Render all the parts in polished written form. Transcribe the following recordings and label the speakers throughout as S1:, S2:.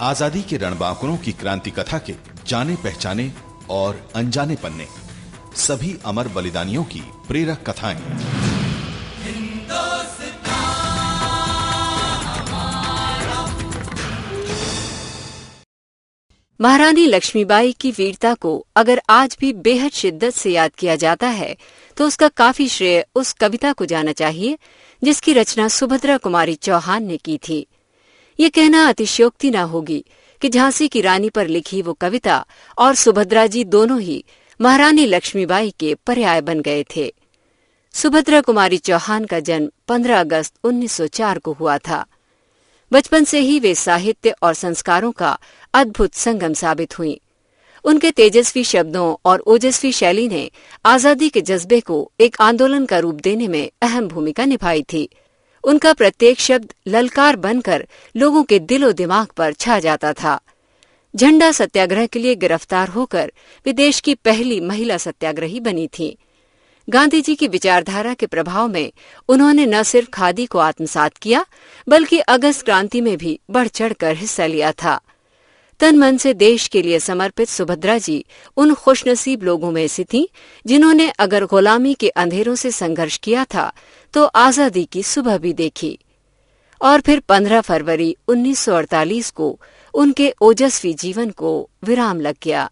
S1: आजादी के रणबांकुरों की क्रांति कथा के जाने पहचाने और अनजाने पन्ने, सभी अमर बलिदानियों की प्रेरक कथाएं।
S2: महारानी लक्ष्मीबाई की वीरता को अगर आज भी बेहद शिद्दत से याद किया जाता है तो उसका काफी श्रेय उस कविता को जाना चाहिए जिसकी रचना सुभद्रा कुमारी चौहान ने की थी। ये कहना अतिशयोक्ति न होगी कि झांसी की रानी पर लिखी वो कविता और सुभद्रा जी दोनों ही महारानी लक्ष्मीबाई के पर्याय बन गए थे। सुभद्रा कुमारी चौहान का जन्म 15 अगस्त 1904 को हुआ था। बचपन से ही वे साहित्य और संस्कारों का अद्भुत संगम साबित हुईं। उनके तेजस्वी शब्दों और ओजस्वी शैली ने आजादी के जज्बे को एक आंदोलन का रूप देने में अहम भूमिका निभाई थी। उनका प्रत्येक शब्द ललकार बनकर लोगों के दिलो दिमाग पर छा जाता था। झंडा सत्याग्रह के लिए गिरफ्तार होकर वे देश की पहली महिला सत्याग्रही बनी थीं। गांधी जी की विचारधारा के प्रभाव में उन्होंने न सिर्फ खादी को आत्मसात किया बल्कि अगस्त क्रांति में भी बढ़ चढ़कर हिस्सा लिया था। तन मन से देश के लिए समर्पित सुभद्रा जी उन खुशनसीब लोगों में से थीं जिन्होंने अगर गुलामी के अंधेरों से संघर्ष किया था तो आजादी की सुबह भी देखी। और फिर 15 फरवरी 1948 को उनके ओजस्वी जीवन को विराम लग गया।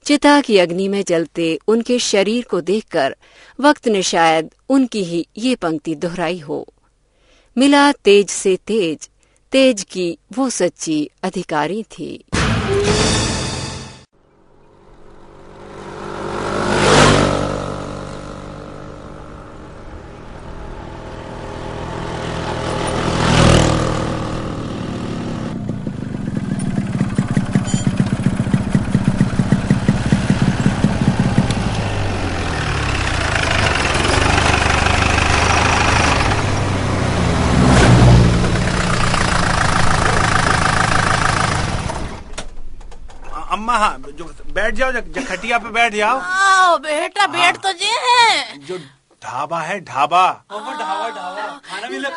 S2: चिता की अग्नि में जलते उनके शरीर को देखकर वक्त ने शायद उनकी ही ये पंक्ति दोहराई हो, मिला तेज से तेज, तेज की वो सच्ची अधिकारी थी।
S3: अम्मा हाँ, जो बैठ जाओ, खटिया पे बैठ जाओ।
S4: आओ बेटा, बैठ तो जे है।
S3: जो ढाबा है, ढाबा
S4: खाना मिले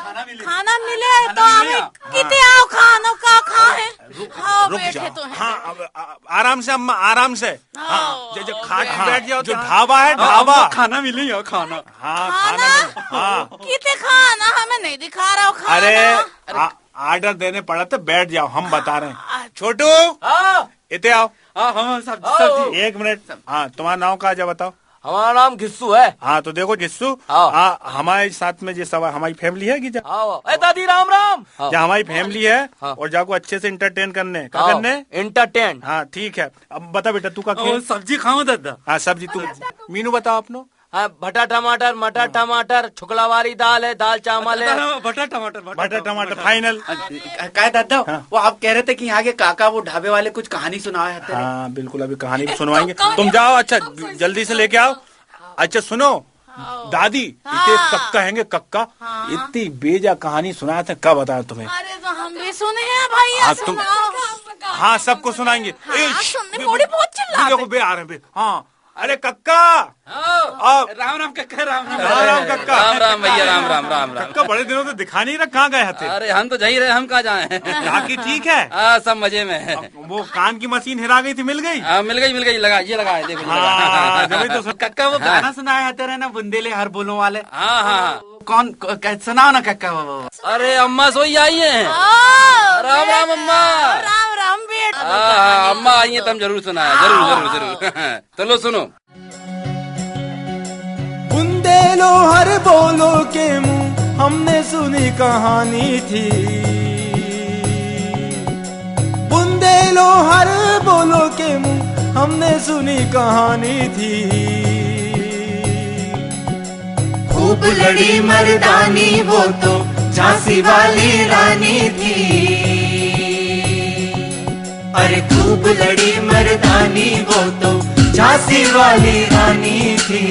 S4: तो हमें कितने आओ खानों का खाए।
S3: रुक जाओ
S4: तो
S3: हाँ, आराम से अम्मा, आराम से। हाँ, जो खाट बैठ जाओ। जो ढाबा है, ढाबा
S5: खाना मिले खाना।
S3: हाँ, खाना। हाँ,
S4: कितने खाना हमें नहीं दिखा रहा हो खाना।
S3: अरे ऑर्डर देने पड़ा तो बैठ जाओ, हम बता रहे हैं। छोटू इते आओ।
S5: सब्जी।
S3: एक मिनट। हाँ, तुम्हारा नाम का जा बताओ।
S5: हमारा नाम घिस्सू है।
S3: हाँ, तो देखो घिस्सू, हमारे साथ में जो सब हमारी फैमिली है कि
S5: दादी राम राम।
S3: क्या हमारी फैमिली है और जाको अच्छे से इंटरटेन करने का करने।
S5: इंटरटेन।
S3: हाँ ठीक है। अब बता बेटा तू का
S5: सब्जी खाओ दादा।
S3: हाँ सब्जी तू। मीनू बताओ अपनो।
S5: भटा टमाटर, मटर टमाटर, छुकलावारी दाल है, दाल चावल है।
S3: भटा टमाटर फाइनल।
S6: क्या दादा वो आप कह रहे थे कि यहाँ के काका वो ढाबे वाले कुछ कहानी सुनाए हैं।
S3: हाँ बिल्कुल, अभी कहानी सुनवाएंगे। तुम जाओ, अच्छा जल्दी से लेके आओ। अच्छा सुनो दादी, इतने कक्का हैंगे, कक्का इतनी बेजा कहानी सुनाया था, कब बताया तुम्हें।
S4: अरे तो हम भी सुने हैं भैया।
S3: तुम हाँ सबको सुनाएंगे।
S4: बहुत चिल्लाते।
S3: बे आ रहे। हाँ अरे कक्का।
S5: राम राम कक्का।
S3: राम कक्का।
S5: राम राम भैया, राम राम राम राम।
S3: कक्का बड़े दिनों से दिखा नहीं रहा, कहाँ गए थे।
S5: अरे हम तो जा ही रहे, हम कहाँ जाए।
S3: काकी ठीक है।
S5: सब मजे में है।
S3: वो कान की मशीन हिरा गई थी, मिल गई।
S5: मिल गई लगा, ये लगा है देखो।
S6: तो कक्का वो गाना सुनाए आते रहे ना, बुंदेले हर बोलों वाले।
S5: हाँ
S6: कौन सुनाओ ना कक्का।
S5: अरे अम्मा सोई आई है। राम राम अम्मा।
S4: राम राम बेटा।
S5: अम्मा आई है, तुम जरूर सुनाया, जरूर। चलो सुनो।
S7: बुंदेलो हर बोलो के मुंह हमने सुनी कहानी थी। बुंदेलो हर बोलो के मुंह हमने सुनी कहानी थी।
S8: खूब लड़ी मर्दानी वो तो झांसी वाली रानी थी। अरे खूब लड़ी मर्दानी वो तो झांसी वाली रानी थी।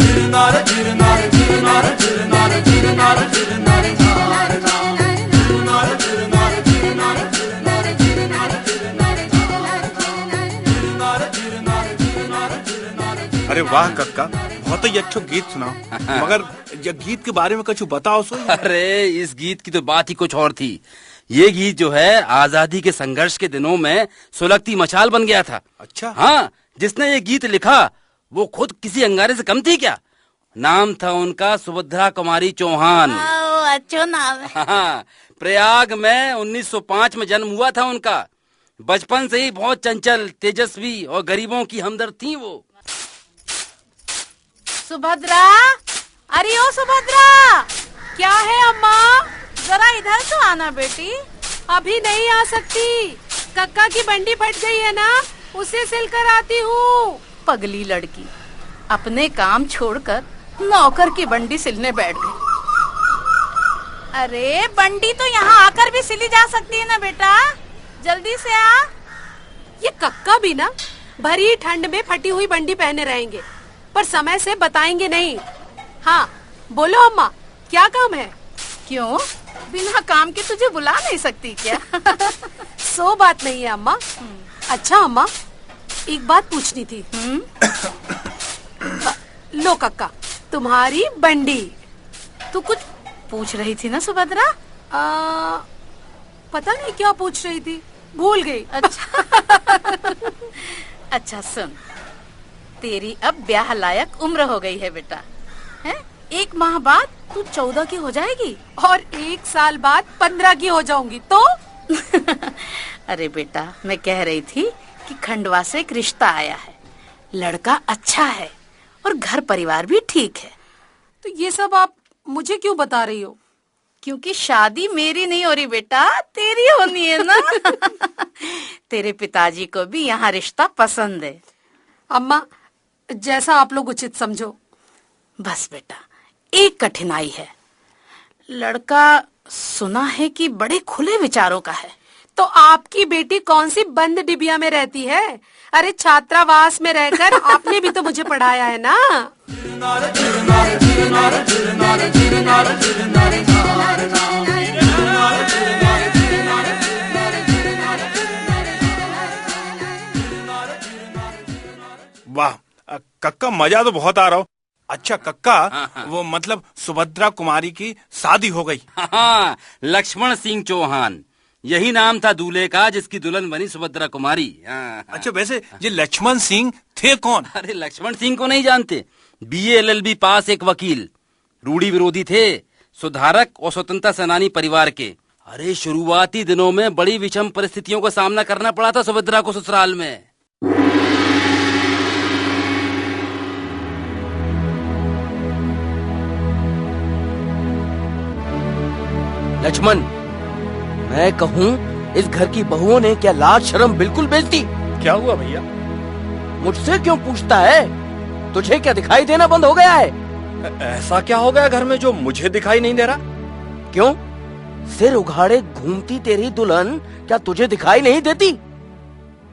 S8: चिरनार चिरनार चिरनार चिरनार चिरनार चिरनार चिरनार चिरनार चिरनार चिरनार चिरनार चिरनार चिरनार चिरनार चिरनार चिरनार चिरनार चिरनार
S3: अरे वाह कक्का, बहुत ही अच्छा गीत सुनाओ। मगर ये गीत के बारे में कुछ बताओ सो।
S5: अरे इस गीत की तो बात ही कुछ और थी। ये गीत जो है आजादी के संघर्ष के दिनों में सुलगती मशाल बन गया था।
S3: अच्छा।
S5: हाँ, जिसने ये गीत लिखा वो खुद किसी अंगारे से कम थी क्या। नाम था उनका सुभद्रा कुमारी चौहान।
S4: अच्छा नाम है।
S5: हाँ, प्रयाग में 1905 में जन्म हुआ था उनका। बचपन से ही बहुत चंचल, तेजस्वी और गरीबों की हमदर्द थी वो।
S4: सुभद्रा, अरे ओ सुभद्रा, क्या है अम्मा? जरा इधर तो आना बेटी।
S9: अभी नहीं आ सकती, कक्का की बंडी फट गई है ना, उसे सिल कर आती हूँ।
S4: पगली लड़की अपने काम छोड़कर नौकर की बंडी सिलने बैठ गई। अरे बंडी तो यहाँ आकर भी सिली जा सकती है ना बेटा, जल्दी से आ।
S9: ये कक्का भी ना भरी ठंड में फटी हुई बंडी पहने रहेंगे, पर समय से बताएंगे नहीं। हाँ बोलो अम्मा, क्या काम है?
S4: क्यों, बिना काम के तुझे बुला नहीं सकती क्या?
S9: सो बात नहीं है अम्मा। अच्छा अम्मा, एक बात पूछनी थी। लो कक्का, तुम्हारी बंडी।
S4: तू कुछ पूछ रही थी ना सुभद्रा?
S9: पता नहीं क्या पूछ रही थी, भूल गई।
S4: अच्छा अच्छा सुन, तेरी अब ब्याह लायक उम्र हो गई है बेटा, है? 1 माह बाद तू 14 की हो जाएगी
S9: और 1 साल बाद 15 की हो जाऊंगी तो?
S4: अरे बेटा, मैं कह रही थी कि खंडवा से एक रिश्ता आया है, लड़का अच्छा है और घर परिवार भी ठीक है।
S9: तो ये सब आप मुझे क्यों बता रही हो?
S4: क्योंकि शादी मेरी नहीं हो रही बेटा, तेरी होनी है ना। तेरे पिताजी को भी यहाँ रिश्ता पसंद है।
S9: अम्मा, जैसा आप लोग उचित समझो।
S4: बस बेटा, एक कठिनाई है। लड़का सुना है कि बड़े खुले विचारों का है।
S9: तो आपकी बेटी कौन सी बंद डिबिया में रहती है? अरे छात्रावास में रहकर आपने भी तो मुझे पढ़ाया है ना।
S3: वाह कक्का, मजा तो बहुत आ रहा हो। अच्छा कक्का, वो मतलब सुभद्रा कुमारी की शादी हो गई?
S5: हाँ, लक्ष्मण सिंह चौहान, यही नाम था दूल्हे का जिसकी दुल्हन बनी सुभद्रा कुमारी।
S3: अच्छा, वैसे ये लक्ष्मण सिंह थे कौन?
S5: अरे लक्ष्मण सिंह को नहीं जानते? BA LLB पास एक वकील, रूढ़ी विरोधी थे, सुधारक और स्वतंत्रता सेनानी परिवार के। अरे शुरुआती दिनों में बड़ी विषम परिस्थितियों का सामना करना पड़ा था सुभद्रा को ससुराल में।
S10: लक्ष्मण, मैं कहूँ इस घर की बहुओं ने क्या लाज शर्म बिल्कुल बेच दी?
S3: क्या हुआ भैया?
S10: मुझसे क्यों पूछता है? तुझे क्या दिखाई देना बंद हो गया है?
S3: ऐसा क्या हो गया घर में जो मुझे दिखाई नहीं दे रहा?
S10: क्यों, सिर उघाड़े घूमती तेरी दुल्हन क्या तुझे दिखाई नहीं देती?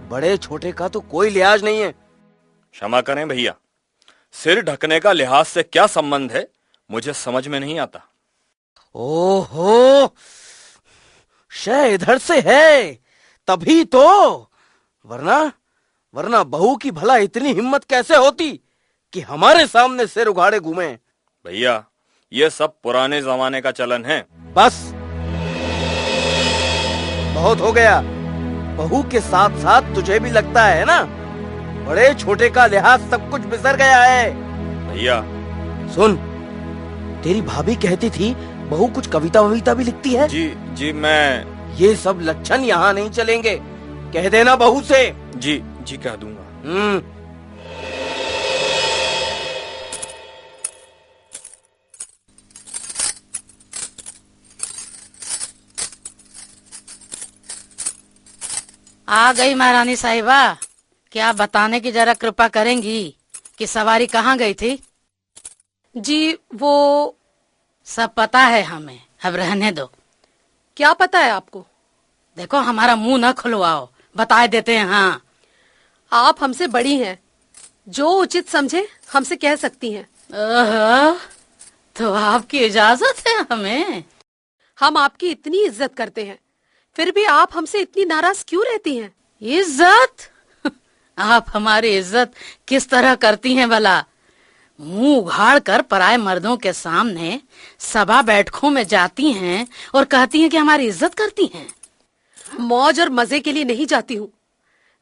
S10: बड़े छोटे का तो कोई लिहाज नहीं है।
S11: क्षमा करें भैया, सिर ढकने का लिहाज से क्या संबंध है, मुझे समझ में नहीं आता।
S10: ओहो, शय इधर से है तभी तो, वरना बहू की भला इतनी हिम्मत कैसे होती कि हमारे सामने सिर उघाड़े घूमे?
S11: भैया, ये सब पुराने जमाने का चलन है।
S10: बस बहुत हो गया। बहू के साथ साथ तुझे भी लगता है ना, बड़े छोटे का लिहाज सब कुछ बिसर गया है।
S11: भैया
S10: सुन, तेरी भाभी कहती थी बहू कुछ कविता वविता भी लिखती है।
S11: जी मैं।
S10: ये सब लक्षण यहाँ नहीं चलेंगे, कह देना बहू से।
S11: जी कह दूंगा।
S4: आ गई महारानी साहिबा, क्या बताने की जरा कृपा करेंगी कि सवारी कहाँ गई थी?
S9: जी वो
S4: सब पता है हमें, अब रहने दो।
S9: क्या पता है आपको?
S4: देखो हमारा मुंह न खुलवाओ, बता देते हैं। हाँ,
S9: आप हमसे बड़ी हैं, जो उचित समझे हमसे कह सकती हैं।
S4: तो आपकी इजाजत है हमें?
S9: हम आपकी इतनी इज्जत करते हैं, फिर भी आप हमसे इतनी नाराज क्यों रहती हैं?
S4: इज्जत? आप हमारी इज्जत किस तरह करती हैं भला? मुंह उघाड़ कर पराये मर्दों के सामने सभा बैठकों में जाती हैं और कहती हैं कि हमारी इज्जत करती हैं।
S9: मौज और मजे के लिए नहीं जाती हूँ,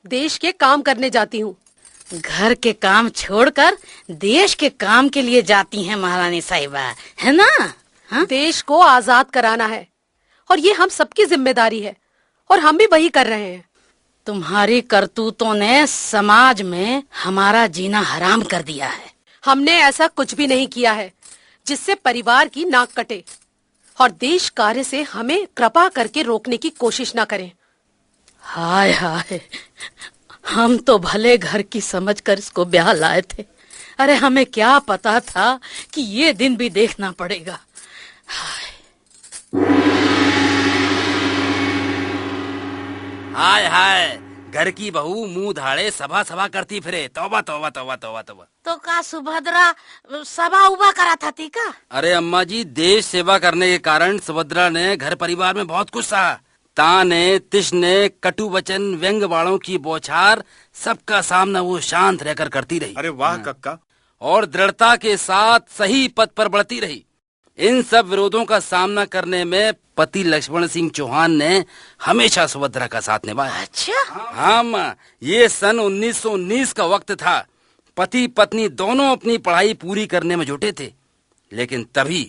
S9: देश के काम करने जाती हूँ।
S4: घर के काम छोड़कर देश के काम के लिए जाती हैं महारानी साहिबा, है ना? हा?
S9: देश को आजाद कराना है और ये हम सबकी जिम्मेदारी है और हम भी वही कर रहे हैं।
S4: तुम्हारी करतूतों ने समाज में हमारा जीना हराम कर दिया है।
S9: हमने ऐसा कुछ भी नहीं किया है जिससे परिवार की नाक कटे, और देश कार्य से हमें कृपा करके रोकने की कोशिश न करें।
S4: हाय हाय, हम तो भले घर की समझकर इसको ब्याह लाए थे। अरे हमें क्या पता था कि ये दिन भी देखना पड़ेगा।
S5: हाय हाय, घर की बहू मुंह धाड़े सभा सभा करती फिरे। तौबा तौबा तौबा तौबा तौबा।
S4: तो का सुभद्रा सभा उभा करा था थी का?
S5: अरे अम्मा जी, देश सेवा करने के कारण सुभद्रा ने घर परिवार में बहुत कुछ सहा। ताने, तिश्ने, कटु वचन, व्यंग बाणों की बौछार, सबका सामना वो शांत रहकर करती रही।
S3: अरे वाह कक्का।
S5: और दृढ़ता के साथ सही पथ पर बढ़ती रही। इन सब विरोधों का सामना करने में पति लक्ष्मण सिंह चौहान ने हमेशा सुभद्रा का साथ निभाया।
S4: अच्छा?
S5: हाँ माँ, ये सन 1919 का वक्त था। पति पत्नी दोनों अपनी पढ़ाई पूरी करने में जुटे थे, लेकिन तभी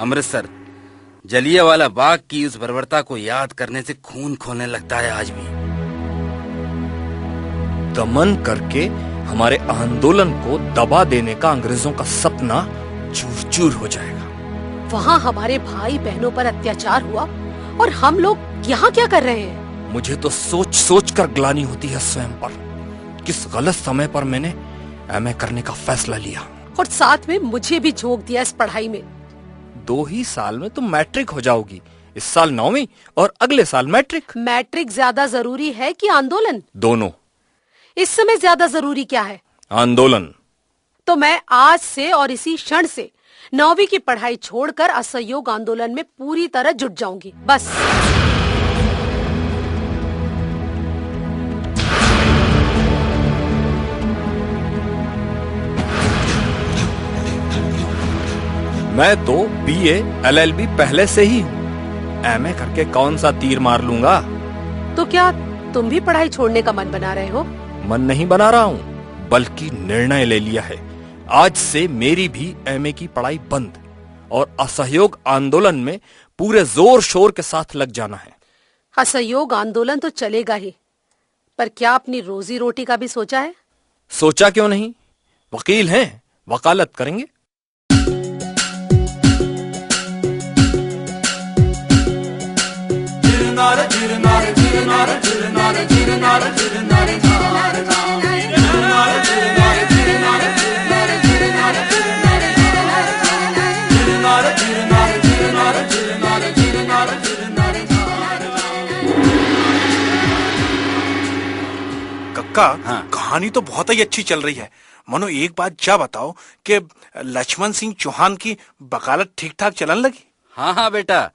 S5: अमृतसर, जलियांवाला बाग की उस बर्बरता को याद करने से खून खोलने लगता है आज भी।
S11: दमन करके हमारे आंदोलन को दबा देने का अंग्रेजों का सपना चूर चूर हो जाएगा।
S9: वहाँ हमारे भाई बहनों पर अत्याचार हुआ और हम लोग यहाँ क्या कर रहे हैं?
S11: मुझे तो सोच सोच कर ग्लानि होती है स्वयं पर। किस गलत समय पर मैंने एमए करने का फैसला लिया,
S9: और साथ में मुझे भी झोंक दिया इस पढ़ाई में।
S11: 2 ही साल में तुम मैट्रिक हो जाओगी। इस साल 9वीं और अगले साल मैट्रिक।
S9: मैट्रिक ज्यादा जरूरी है कि आंदोलन?
S11: दोनों।
S9: इस समय ज्यादा जरूरी क्या है?
S11: आंदोलन।
S9: तो मैं आज से और इसी क्षण से 9वीं की पढ़ाई छोड़कर असहयोग आंदोलन में पूरी तरह जुट जाऊंगी, बस।
S11: मैं तो बीए एलएलबी पहले से ही हूँ। एमए करके कौन सा तीर मार लूंगा।
S9: तो क्या तुम भी पढ़ाई छोड़ने का मन बना रहे हो?
S11: मन नहीं बना रहा हूँ, बल्कि निर्णय ले लिया है। आज से मेरी भी एमए की पढ़ाई बंद और असहयोग आंदोलन में पूरे जोर शोर के साथ लग जाना है।
S9: असहयोग आंदोलन तो चलेगा ही, पर क्या अपनी रोजी रोटी का भी सोचा है?
S11: सोचा क्यों नहीं, वकील हैं, वकालत करेंगे।
S3: कक्का, कहानी तो बहुत ही अच्छी चल रही है। मनो एक बात क्या बताओ कि लक्ष्मण सिंह चौहान की वकालत ठीक ठाक चलन लगी?
S5: हाँ हाँ बेटा,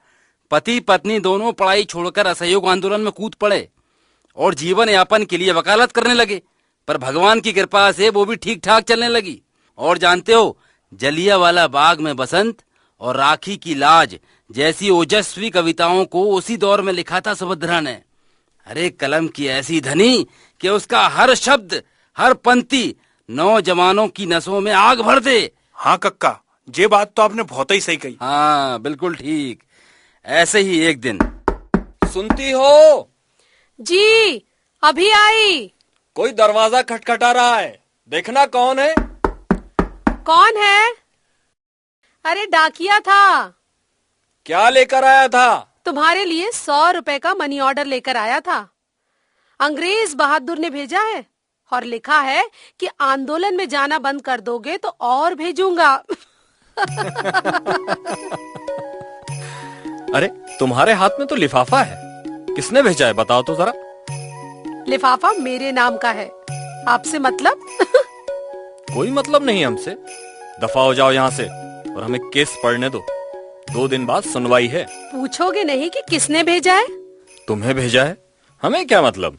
S5: पति पत्नी दोनों पढ़ाई छोड़कर असहयोग आंदोलन में कूद पड़े और जीवन यापन के लिए वकालत करने लगे। पर भगवान की कृपा से वो भी ठीक ठाक चलने लगी। और जानते हो, जलियांवाला बाग में बसंत और राखी की लाज जैसी ओजस्वी कविताओं को उसी दौर में लिखा था सुभद्रा ने। अरे कलम की ऐसी धनी कि उसका हर शब्द, हर पंक्ति नौजवानों की नसों में आग भर दे।
S3: हाँ कक्का, ये बात तो आपने बहुत ही सही कही।
S5: हाँ बिल्कुल ठीक। ऐसे ही एक दिन।
S11: सुनती हो?
S9: जी, अभी आई।
S11: कोई दरवाजा खटखटा रहा है, देखना कौन है।
S9: कौन है? अरे डाकिया था।
S11: क्या लेकर आया था?
S9: तुम्हारे लिए 100 रुपए का मनी ऑर्डर लेकर आया था। अंग्रेज बहादुर ने भेजा है और लिखा है कि आंदोलन में जाना बंद कर दोगे तो और भेजूंगा।
S11: अरे तुम्हारे हाथ में तो लिफाफा है, किसने भेजा है बताओ तो जरा।
S9: लिफाफा मेरे नाम का है, आपसे मतलब?
S11: कोई मतलब नहीं हमसे, दफा हो जाओ यहाँ से और हमें केस पढ़ने दो। 2 दिन बाद सुनवाई है।
S9: पूछोगे नहीं कि किसने भेजा है?
S11: तुम्हें भेजा है, हमें क्या मतलब?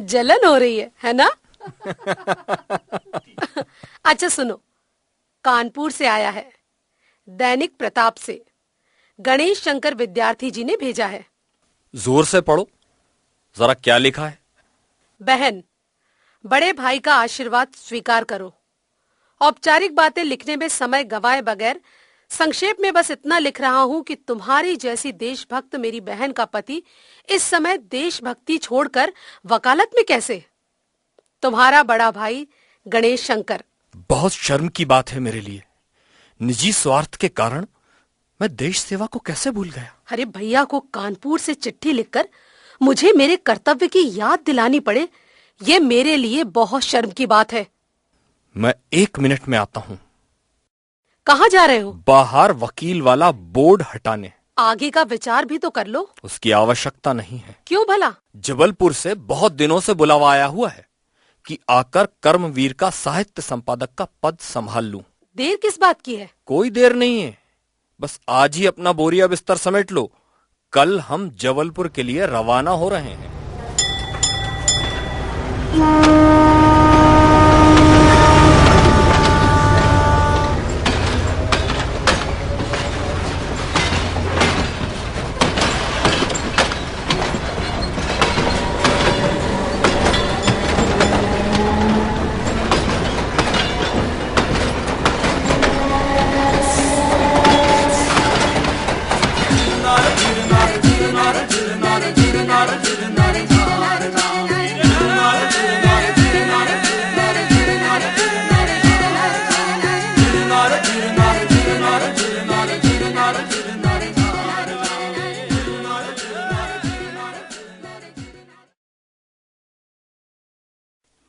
S9: जलन हो रही है ना? अच्छा सुनो, कानपुर से आया है, दैनिक प्रताप से, गणेश शंकर विद्यार्थी जी ने भेजा है।
S11: जोर से पढ़ो जरा, क्या लिखा है?
S9: बहन, बड़े भाई का आशीर्वाद स्वीकार करो। औपचारिक बातें लिखने में समय गंवाए बगैर संक्षेप में बस इतना लिख रहा हूं कि तुम्हारी जैसी देशभक्त मेरी बहन का पति इस समय देशभक्ति छोड़कर वकालत में कैसे? तुम्हारा बड़ा भाई गणेश शंकर।
S11: बहुत शर्म की बात है मेरे लिए, निजी स्वार्थ के कारण मैं देश सेवा को कैसे भूल गया।
S9: अरे भैया को कानपुर से चिट्ठी लिखकर मुझे मेरे कर्तव्य की याद दिलानी पड़े, ये मेरे लिए बहुत शर्म की बात है।
S11: मैं 1 मिनट में आता हूँ।
S9: कहाँ जा रहे हो?
S11: बाहर वकील वाला बोर्ड हटाने।
S9: आगे का विचार भी तो कर लो।
S11: उसकी आवश्यकता नहीं है।
S9: क्यों भला?
S11: जबलपुर से बहुत दिनों से बुलावा आया हुआ है कि आकर कर्मवीर का साहित्य संपादक का पद संभाल लूं।
S9: देर किस बात की है?
S11: कोई देर नहीं है, बस आज ही अपना बोरिया बिस्तर समेट लो, कल हम जबलपुर के लिए रवाना हो रहे हैं।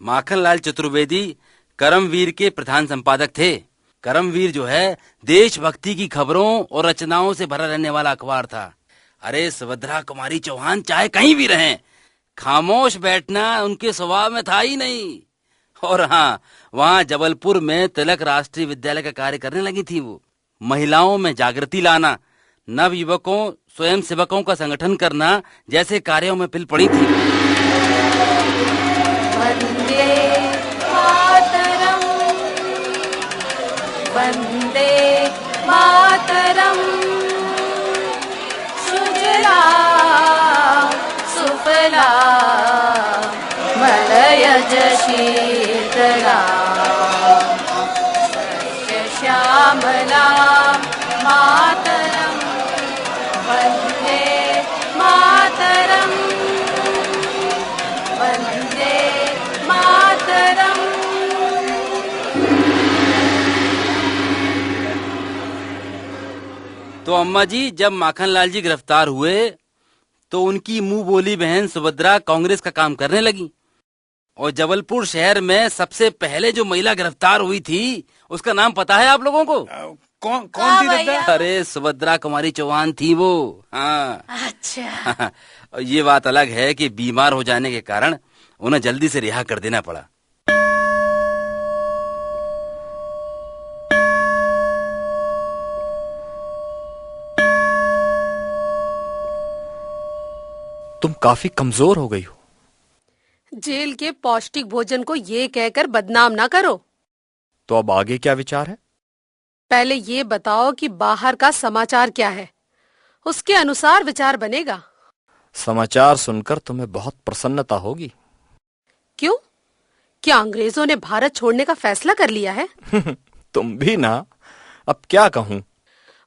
S5: माखनलाल चतुर्वेदी कर्मवीर के प्रधान संपादक थे। कर्मवीर जो है देशभक्ति की खबरों और रचनाओं से भरा रहने वाला अखबार था। अरे सुभद्रा कुमारी चौहान चाहे कहीं भी रहें, खामोश बैठना उनके स्वभाव में था ही नहीं। और हाँ, वहाँ जबलपुर में तिलक राष्ट्रीय विद्यालय का कार्य करने लगी थी। वो महिलाओं में जागृति लाना, नव युवकों स्वयं सेवकों का संगठन करना जैसे कार्यों में पिल पड़ी थी।
S12: वंदे मातरम, वंदे मातरम, सुजलां सुफलां मलयज शीतलां सस्यश्यामलां मातरं, वंदे मातरं, वंदे मातरं।
S5: तो अम्मा जी, जब माखनलाल जी गिरफ्तार हुए तो उनकी मुंह बोली बहन सुभद्रा कांग्रेस का काम करने लगी। और जबलपुर शहर में सबसे पहले जो महिला गिरफ्तार हुई थी उसका नाम पता है आप लोगों को?
S3: कौन थी दादा?
S5: अरे सुभद्रा कुमारी चौहान थी वो। हाँ।
S4: अच्छा।
S5: और ये बात अलग है कि बीमार हो जाने के कारण उन्हें जल्दी से रिहा कर देना पड़ा।
S11: तुम काफी कमजोर हो गई हो।
S9: जेल के पौष्टिक भोजन को ये कहकर बदनाम ना करो।
S11: तो अब आगे क्या विचार है?
S9: पहले ये बताओ कि बाहर का समाचार क्या है, उसके अनुसार विचार बनेगा।
S11: समाचार सुनकर तुम्हें बहुत प्रसन्नता होगी।
S9: क्यों? क्या अंग्रेजों ने भारत छोड़ने का फैसला कर लिया है?
S11: तुम भी ना, अब क्या कहूँ।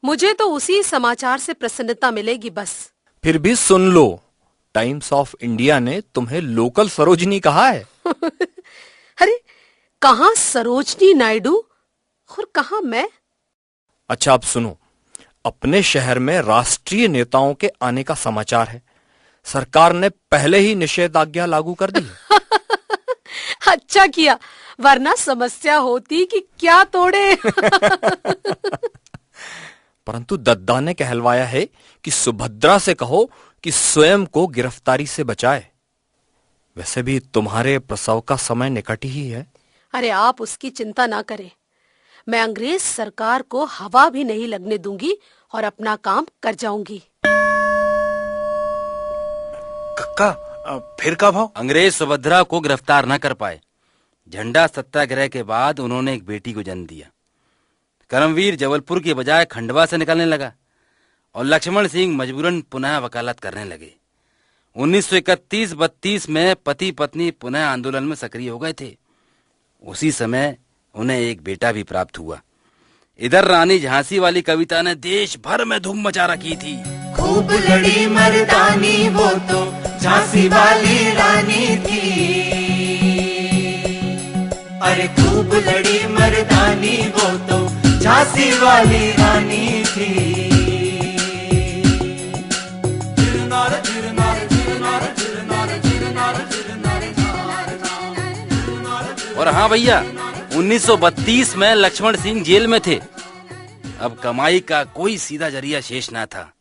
S9: मुझे तो उसी समाचार से प्रसन्नता मिलेगी बस।
S11: फिर भी सुन लो, टाइम्स ऑफ इंडिया ने तुम्हें लोकल सरोजनी कहा है।
S9: अरे कहाँ सरोजनी नायडू और कहाँ मैं?
S11: अच्छा अब सुनो, अपने शहर में राष्ट्रीय नेताओं के आने का समाचार है। सरकार ने पहले ही निषेधाज्ञा लागू कर दी।
S9: अच्छा किया, वरना समस्या होती कि क्या तोड़े।
S11: परंतु दद्दा ने कहलवाया है कि सुभद्रा से कहो कि स्वयं को गिरफ्तारी से बचाए। वैसे भी तुम्हारे प्रसव का समय निकट ही है।
S9: अरे आप उसकी चिंता ना करें, मैं अंग्रेज सरकार को हवा भी नहीं लगने दूंगी और अपना काम कर जाऊंगी।
S3: कक्का, फिर कब हो?
S5: अंग्रेज सुभद्रा को गिरफ्तार न कर पाए। झंडा सत्याग्रह के बाद उन्होंने एक बेटी को जन्म दिया। करमवीर जबलपुर की बजाय खंडवा से निकलने लगा और लक्ष्मण सिंह मजबूरन पुनः वकालत करने लगे। 1931-32 में पति पत्नी पुनः आंदोलन में सक्रिय हो गए थे। उसी समय उन्हें एक बेटा भी प्राप्त हुआ। इधर रानी झांसी वाली कविता ने देश भर में धूम मचा रखी थी।
S8: खूब लड़ी मर्दानी वो तो झांसी वाली रानी थी। अरे खूब लड़ी मर्दानी वो तो झांसी वाली रानी थी।
S5: और हाँ भैया, 1932 में लक्ष्मण सिंह जेल में थे। अब कमाई का कोई सीधा जरिया शेष न था।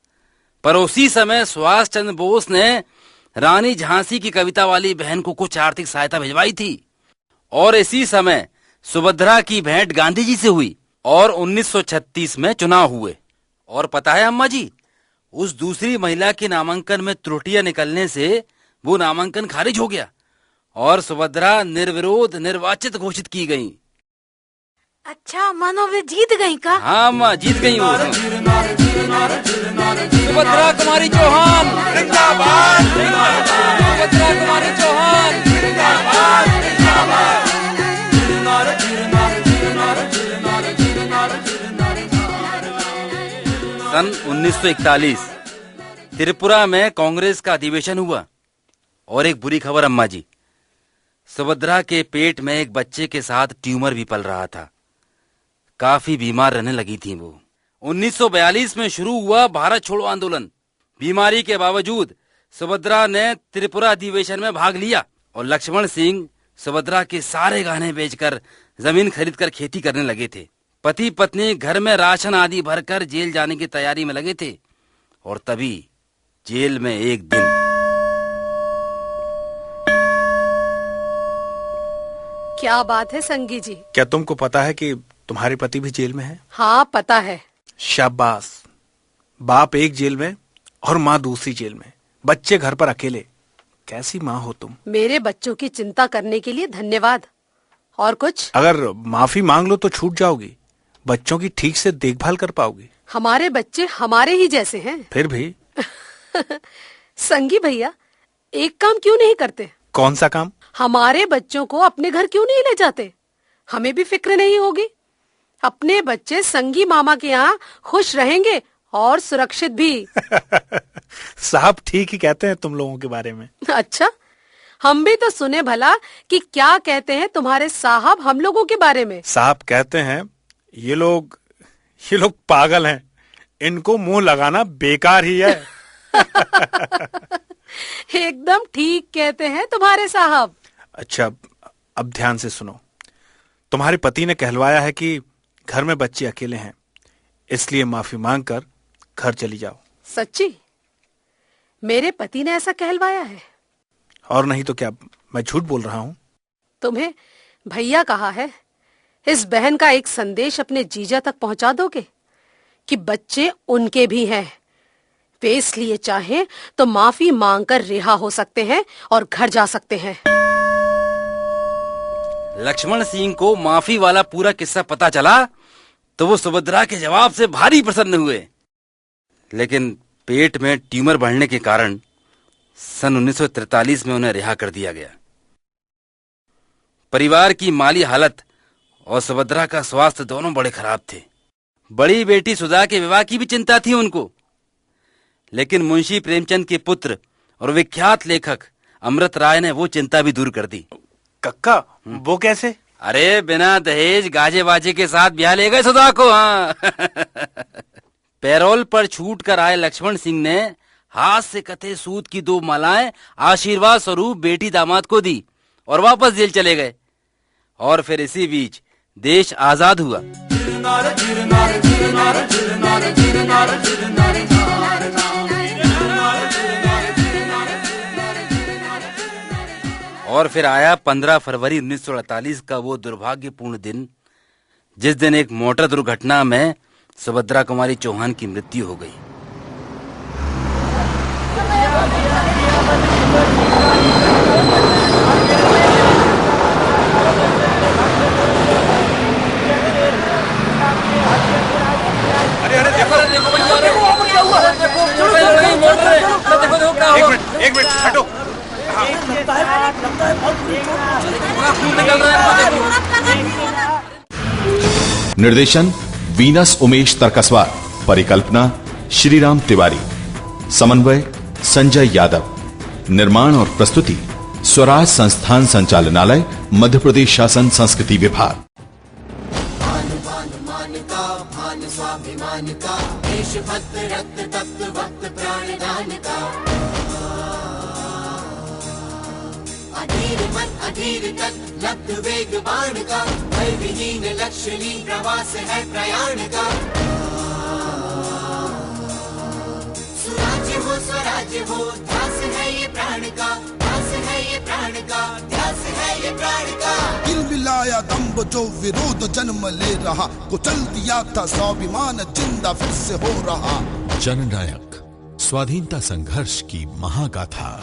S5: पर उसी समय सुभाष चंद्र बोस ने रानी झांसी की कविता वाली बहन को कुछ आर्थिक सहायता भिजवाई थी। और इसी समय सुभद्रा की भेंट गांधी जी से हुई और 1936 में चुनाव हुए। और पता है अम्मा जी, उस दूसरी महिला के नामांकन में त्रुटियां निकलने से वो नामांकन खारिज हो गया और सुभद्रा निर्विरोध निर्वाचित घोषित की गयी।
S4: अच्छा, मानो वे जीत गई का?
S5: हाँ अम्मा, जीत गई वो। सुभद्रा कुमारी चौहान जिंदाबाद, सुभद्रा कुमारी चौहान जिंदाबाद। सन 1941 त्रिपुरा में कांग्रेस का अधिवेशन हुआ। और एक बुरी खबर अम्मा जी, सुभद्रा के पेट में एक बच्चे के साथ ट्यूमर भी पल रहा था। काफी बीमार रहने लगी थी वो। 1942 में शुरू हुआ भारत छोड़ो आंदोलन। बीमारी के बावजूद सुभद्रा ने त्रिपुरा अधिवेशन में भाग लिया और लक्ष्मण सिंह सुभद्रा के सारे गहने बेचकर जमीन खरीदकर खेती करने लगे थे। पति पत्नी घर में राशन आदि भरकर जेल जाने की तैयारी में लगे थे। और तभी जेल में एक दिन
S9: क्या बात है संगी जी?
S3: क्या तुमको पता है कि तुम्हारे पति भी जेल में है?
S9: हाँ पता है।
S3: शाबाश। बाप एक जेल में और माँ दूसरी जेल में, बच्चे घर पर अकेले। कैसी माँ हो तुम?
S9: मेरे बच्चों की चिंता करने के लिए धन्यवाद। और कुछ?
S3: अगर माफी मांग लो तो छूट जाओगी, बच्चों की ठीक से देखभाल कर पाओगी।
S9: हमारे बच्चे हमारे ही जैसे हैं।
S3: फिर भी
S9: संगी भैया, एक काम क्यों नहीं करते?
S3: कौन सा काम?
S9: हमारे बच्चों को अपने घर क्यों नहीं ले जाते? हमें भी फिक्र नहीं होगी। अपने बच्चे संगी मामा के यहाँ खुश रहेंगे और सुरक्षित भी।
S3: साहब ठीक ही कहते हैं तुम लोगों के बारे में।
S9: अच्छा, हम भी तो सुने भला कि क्या कहते हैं तुम्हारे साहब हम लोगों के बारे में।
S3: साहब कहते हैं ये लोग पागल हैं, इनको मुंह लगाना बेकार ही है।
S9: एकदम ठीक कहते हैं तुम्हारे साहब।
S3: अच्छा, अब ध्यान से सुनो। तुम्हारे पति ने कहलवाया है कि घर में बच्चे अकेले हैं, इसलिए माफी मांगकर घर चली जाओ।
S9: सच्ची? मेरे पति ने ऐसा कहलवाया है?
S3: और नहीं तो क्या मैं झूठ बोल रहा हूँ?
S9: तुम्हें भैया कहा है? इस बहन का एक संदेश अपने जीजा तक पहुंचा दोगे कि बच्चे उनके भी हैं, वे इसलिए चाहे तो माफी मांगकर रिहा हो सकते हैं और घर जा सकते हैं।
S5: लक्ष्मण सिंह को माफी वाला पूरा किस्सा पता चला तो वो सुभद्रा के जवाब से भारी प्रसन्न हुए। लेकिन पेट में ट्यूमर बढ़ने के कारण सन 1943 में उन्हें रिहा कर दिया गया। परिवार की माली हालत और सुभद्रा का स्वास्थ्य दोनों बड़े खराब थे। बड़ी बेटी सुधा के विवाह की भी चिंता थी उनको, लेकिन मुंशी प्रेमचंद के पुत्र और विख्यात लेखक अमृत राय ने वो चिंता भी दूर कर दी।
S3: कक्का, वो कैसे?
S5: अरे बिना दहेज गाजे बाजे के साथ ब्याह ले गए सुधा को। हाँ। पैरोल पर छूट कर आए लक्ष्मण सिंह ने हाथ से कथे सूत की 2 मालाएं आशीर्वाद स्वरूप बेटी दामाद को दी और वापस जेल चले गए। और फिर इसी बीच देश आजाद हुआ। और फिर आया 15 फरवरी 1948 का वो दुर्भाग्यपूर्ण दिन, जिस दिन एक मोटर दुर्घटना में सुभद्रा कुमारी चौहान की मृत्यु हो गई।
S3: एक मिनट हटो।
S1: निर्देशन वीनस उमेश तरकसवार, परिकल्पना श्रीराम तिवारी, समन्वय संजय यादव, निर्माण और प्रस्तुति स्वराज संस्थान संचालनालय, मध्य प्रदेश शासन संस्कृति विभाग। स्वाभिमान का देशभक्त रक्त तत्व भक्त प्राणदान का, अधीर मन अधीर तक लब्ध वेग बाण का, भय विहीन लक्ष्यहीन प्रवास है प्रयाण का। सुराज्य हो स्वराज्य हो ध्यास है ये प्राण का, ध्यास है ये प्राण का, ध्यास है ये प्राण का।
S13: दिल मिलाया दम्भ जो विरोध जन्म ले रहा, कुचल दिया था स्वाभिमान जिंदा फिर से हो रहा।
S1: जननायक स्वाधीनता संघर्ष की महागाथा।